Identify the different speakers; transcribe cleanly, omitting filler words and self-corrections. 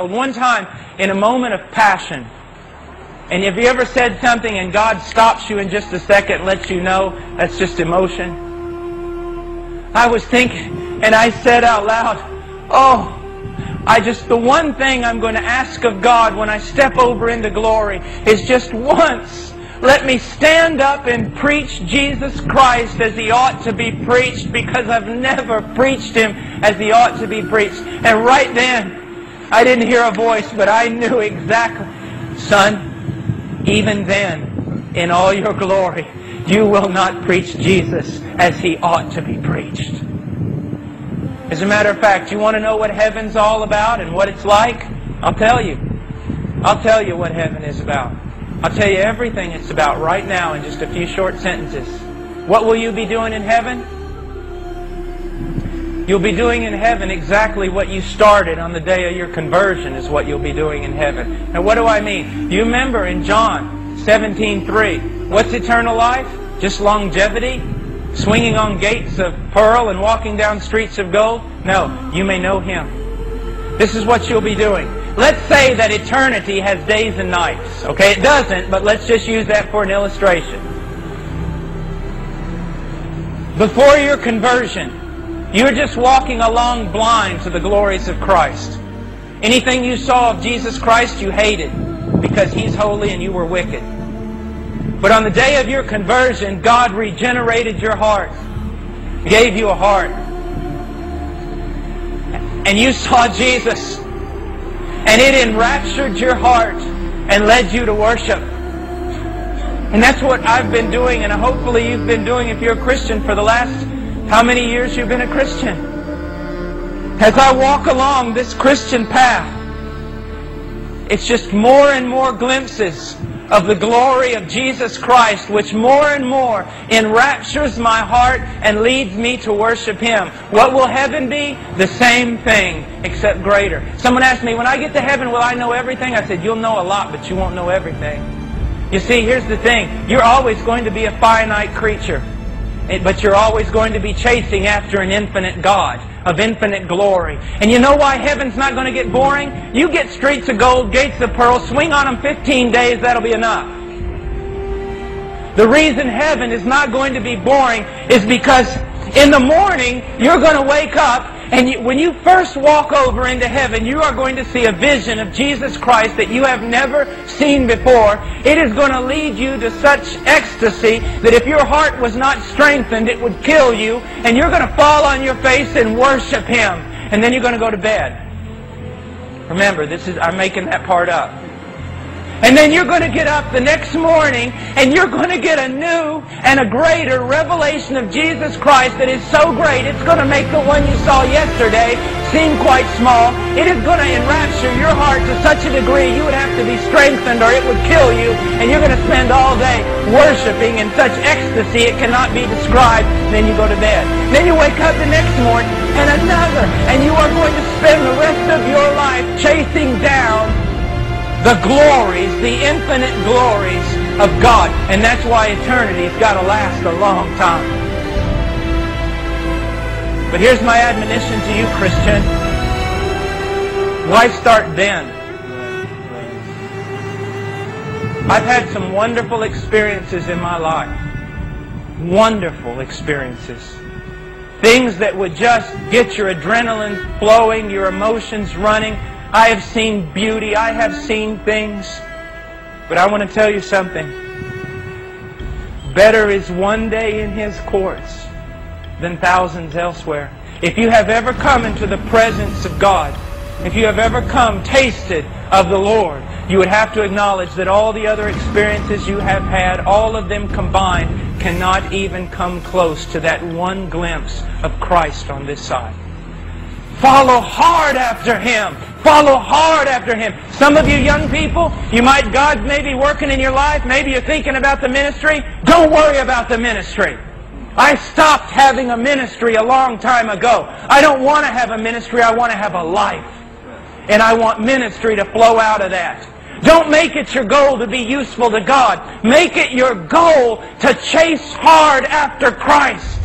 Speaker 1: One time, in a moment of passion, and have you ever said something and God stops you in just a second and lets you know that's just emotion? I was thinking, and I said out loud, the one thing I'm going to ask of God when I step over into glory is just once, let me stand up and preach Jesus Christ as He ought to be preached, because I've never preached Him as He ought to be preached. And right then, I didn't hear a voice, but I knew exactly, son, even then, in all your glory, you will not preach Jesus as He ought to be preached. As a matter of fact, you want to know what heaven's all about and what it's like? I'll tell you. I'll tell you what heaven is about. I'll tell you everything it's about right now in just a few short sentences. What will you be doing in heaven? You'll be doing in heaven exactly what you started on the day of your conversion is what you'll be doing in heaven. Now what do I mean? You remember in John 17:3, what's eternal life? Just longevity? Swinging on gates of pearl and walking down streets of gold? No, you may know Him. This is what you'll be doing. Let's say that eternity has days and nights. Okay, it doesn't, but let's just use that for an illustration. Before your conversion, you're just walking along blind to the glories of Christ. Anything you saw of Jesus Christ you hated because He's holy and you were wicked. But on the day of your conversion, God regenerated your heart, gave you a heart. And you saw Jesus. And it enraptured your heart and led you to worship. And that's what I've been doing, and hopefully you've been doing if you're a Christian for the last, how many years you've been a Christian? As I walk along this Christian path, it's just more and more glimpses of the glory of Jesus Christ, which more and more enraptures my heart and leads me to worship Him. What will heaven be? The same thing, except greater. Someone asked me, when I get to heaven, will I know everything? I said, you'll know a lot, but you won't know everything. You see, here's the thing. You're always going to be a finite creature, but you're always going to be chasing after an infinite God of infinite glory. And you know why heaven's not going to get boring? You get streets of gold, gates of pearl, swing on them 15 days, that'll be enough. The reason heaven is not going to be boring is because in the morning you're going to wake up, and when you first walk over into heaven, you are going to see a vision of Jesus Christ that you have never seen before. It is going to lead you to such ecstasy that if your heart was not strengthened, it would kill you. And you're going to fall on your face and worship Him. And then you're going to go to bed. Remember, I'm making that part up. And then you're going to get up the next morning and you're going to get a new and a greater revelation of Jesus Christ that is so great, it's going to make the one you saw yesterday seem quite small. It is going to enrapture your heart to such a degree you would have to be strengthened or it would kill you. And you're going to spend all day worshiping in such ecstasy it cannot be described. Then you go to bed. Then you wake up the next morning and another. And you are going to spend the rest of your life chasing down the glories, the infinite glories of God. And that's why eternity's got to last a long time. But here's my admonition to you, Christian. Why start then? I've had some wonderful experiences in my life. Wonderful experiences. Things that would just get your adrenaline flowing, your emotions running. I have seen beauty. I have seen things. But I want to tell you something. Better is one day in His courts than thousands elsewhere. If you have ever come into the presence of God, if you have ever come tasted of the Lord, you would have to acknowledge that all the other experiences you have had, all of them combined, cannot even come close to that one glimpse of Christ on this side. Follow hard after Him. Follow hard after Him. Some of you young people, God may be working in your life. Maybe you're thinking about the ministry. Don't worry about the ministry. I stopped having a ministry a long time ago. I don't want to have a ministry. I want to have a life. And I want ministry to flow out of that. Don't make it your goal to be useful to God. Make it your goal to chase hard after Christ.